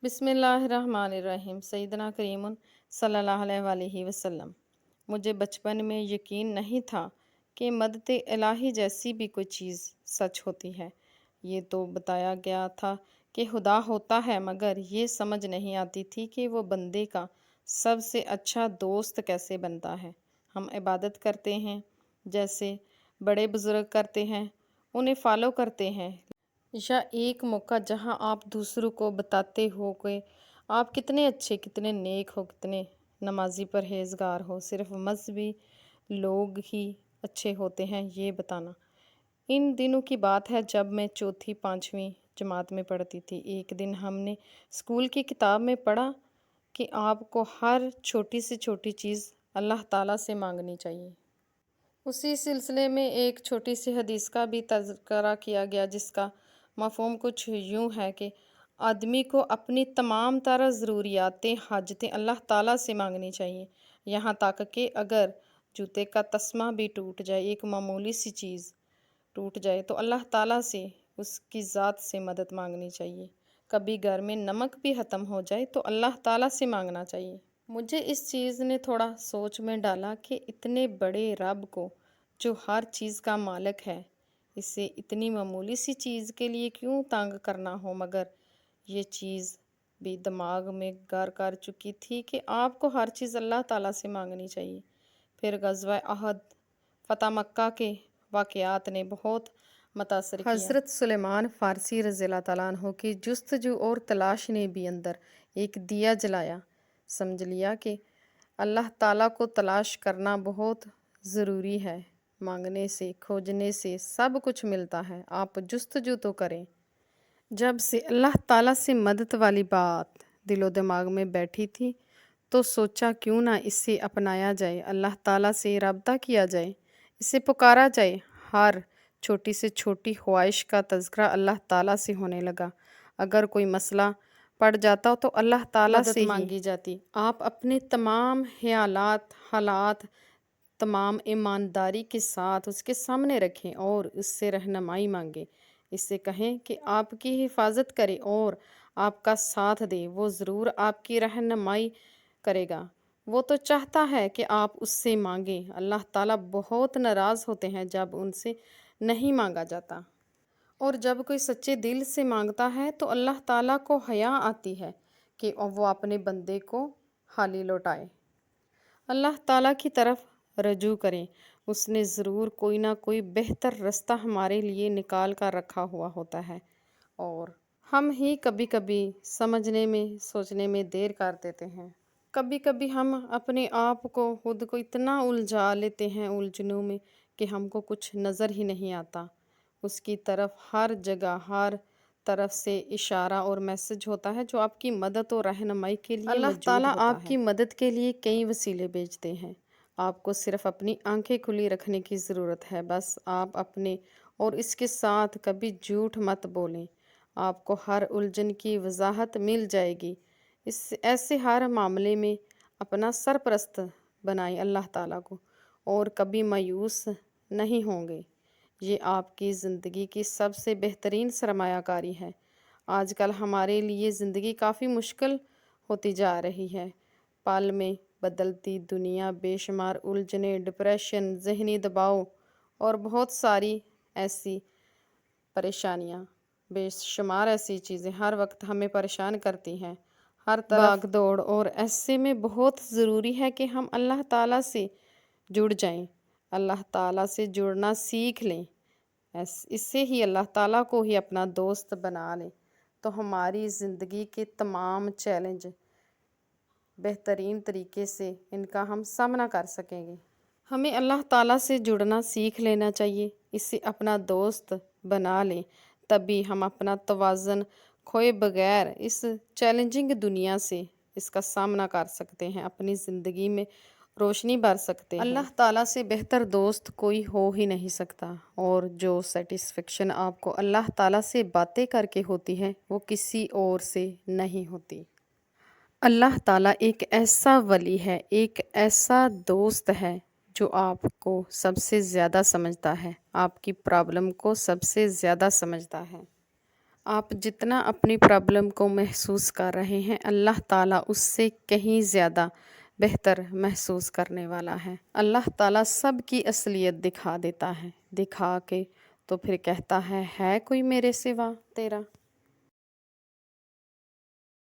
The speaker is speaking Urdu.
بسم اللہ الرحمن الرحیم سیدنا کریم صلی اللہ علیہ وآلہ وسلم۔ مجھے بچپن میں یقین نہیں تھا کہ مدد الہی جیسی بھی کوئی چیز سچ ہوتی ہے۔ یہ تو بتایا گیا تھا کہ خدا ہوتا ہے، مگر یہ سمجھ نہیں آتی تھی کہ وہ بندے کا سب سے اچھا دوست کیسے بنتا ہے۔ ہم عبادت کرتے ہیں جیسے بڑے بزرگ کرتے ہیں، انہیں فالو کرتے ہیں، یا ایک موقع جہاں آپ دوسروں کو بتاتے ہو کہ آپ کتنے اچھے، کتنے نیک ہو، کتنے نمازی پرہیزگار ہو، صرف مذہبی لوگ ہی اچھے ہوتے ہیں یہ بتانا۔ ان دنوں کی بات ہے جب میں چوتھی پانچویں جماعت میں پڑھتی تھی۔ ایک دن ہم نے اسکول کی کتاب میں پڑھا کہ آپ کو ہر چھوٹی سے چھوٹی چیز اللہ تعالیٰ سے مانگنی چاہیے۔ اسی سلسلے میں ایک چھوٹی سی حدیث کا بھی تذکرہ کیا گیا، جس کا مفہوم کچھ یوں ہے کہ آدمی کو اپنی تمام تر ضروریات حاجتیں اللہ تعالیٰ سے مانگنی چاہیے، یہاں تک کہ اگر جوتے کا تسمہ بھی ٹوٹ جائے، ایک معمولی سی چیز ٹوٹ جائے تو اللہ تعالیٰ سے، اس کی ذات سے مدد مانگنی چاہیے۔ کبھی گھر میں نمک بھی ختم ہو جائے تو اللہ تعالیٰ سے مانگنا چاہیے۔ مجھے اس چیز نے تھوڑا سوچ میں ڈالا کہ اتنے بڑے رب کو، جو ہر چیز کا مالک ہے، اسے اتنی معمولی سی چیز کے لیے کیوں تنگ کرنا ہو، مگر یہ چیز بھی دماغ میں گھر کر چکی تھی کہ آپ کو ہر چیز اللہ تعالیٰ سے مانگنی چاہیے۔ پھر غزوہ احد، فتح مکہ کے واقعات نے بہت متاثر کیا۔ حضرت سلیمان فارسی رضی اللہ تعالیٰ عنہ کی جستجو اور تلاش نے بھی اندر ایک دیا جلایا۔ سمجھ لیا کہ اللہ تعالیٰ کو تلاش کرنا بہت ضروری ہے، مانگنے سے، کھوجنے سے سب کچھ ملتا ہے، آپ جستجو تو کریں۔ جب سے اللہ تعالیٰ سے مدد والی بات دل و دماغ میں بیٹھی تھی تو سوچا کیوں نہ اسے اپنایا جائے، اللہ تعالیٰ سے رابطہ کیا جائے، اسے پکارا جائے۔ ہر چھوٹی سے چھوٹی خواہش کا تذکرہ اللہ تعالیٰ سے ہونے لگا۔ اگر کوئی مسئلہ پڑ جاتا تو اللہ تعالیٰ سے مانگی جاتی۔ آپ اپنے تمام خیالات، حالات تمام ایمانداری کے ساتھ اس کے سامنے رکھیں اور اس سے رہنمائی مانگیں۔ اس سے کہیں کہ آپ کی حفاظت کرے اور آپ کا ساتھ دے، وہ ضرور آپ کی رہنمائی کرے گا۔ وہ تو چاہتا ہے کہ آپ اس سے مانگیں۔ اللہ تعالیٰ بہت ناراض ہوتے ہیں جب ان سے نہیں مانگا جاتا، اور جب کوئی سچے دل سے مانگتا ہے تو اللہ تعالیٰ کو حیا آتی ہے کہ وہ اپنے بندے کو خالی لوٹائے۔ اللہ تعالیٰ کی طرف رجوع کریں، اس نے ضرور کوئی نہ کوئی بہتر رستہ ہمارے لیے نکال کر رکھا ہوا ہوتا ہے، اور ہم ہی کبھی کبھی سمجھنے میں، سوچنے میں دیر کر دیتے ہیں۔ کبھی کبھی ہم اپنے آپ کو، خود کو اتنا الجھا لیتے ہیں الجھنوں میں کہ ہم کو کچھ نظر ہی نہیں آتا۔ اس کی طرف ہر جگہ، ہر طرف سے اشارہ اور میسج ہوتا ہے جو آپ کی مدد اور رہنمائی کے لیے موجود ہوتا ہے۔ اللہ تعالیٰ آپ کی مدد کے لیے کئی وسیلے بھیجتے ہیں، آپ کو صرف اپنی آنکھیں کھلی رکھنے کی ضرورت ہے۔ بس آپ اپنے اور اس کے ساتھ کبھی جھوٹ مت بولیں، آپ کو ہر الجھن کی وضاحت مل جائے گی۔ ایسے ہر معاملے میں اپنا سرپرست بنائیں اللہ تعالیٰ کو، اور کبھی مایوس نہیں ہوں گے۔ یہ آپ کی زندگی کی سب سے بہترین سرمایہ کاری ہے۔ آج کل ہمارے لیے زندگی کافی مشکل ہوتی جا رہی ہے۔ پل میں بدلتی دنیا، بے شمار الجھنیں، ڈپریشن، ذہنی دباؤ اور بہت ساری ایسی پریشانیاں، بے شمار ایسی چیزیں ہر وقت ہمیں پریشان کرتی ہیں، ہر طرف بھاگ دوڑ، اور ایسے میں بہت ضروری ہے کہ ہم اللہ تعالیٰ سے جڑ جائیں، اللہ تعالیٰ سے جڑنا سیکھ لیں، اس سے ہی اللہ تعالیٰ کو ہی اپنا دوست بنا لیں، تو ہماری زندگی کے تمام چیلنج بہترین طریقے سے ان کا ہم سامنا کر سکیں گے۔ ہمیں اللہ تعالیٰ سے جڑنا سیکھ لینا چاہیے، اسے اپنا دوست بنا لیں، تبھی ہم اپنا توازن کھوئے بغیر اس چیلنجنگ دنیا سے اس کا سامنا کر سکتے ہیں، اپنی زندگی میں روشنی بھر سکتے ہیں۔ اللہ تعالیٰ سے بہتر دوست کوئی ہو ہی نہیں سکتا، اور جو سیٹسفیکشن آپ کو اللہ تعالیٰ سے باتیں کر کے ہوتی ہے وہ کسی اور سے نہیں ہوتی۔ اللہ تعالیٰ ایک ایسا ولی ہے، ایک ایسا دوست ہے جو آپ کو سب سے زیادہ سمجھتا ہے، آپ کی پرابلم کو سب سے زیادہ سمجھتا ہے۔ آپ جتنا اپنی پرابلم کو محسوس کر رہے ہیں اللہ تعالیٰ اس سے کہیں زیادہ بہتر محسوس کرنے والا ہے۔ اللہ تعالیٰ سب کی اصلیت دکھا دیتا ہے، دکھا کے تو پھر کہتا ہے کوئی میرے سوا تیرا؟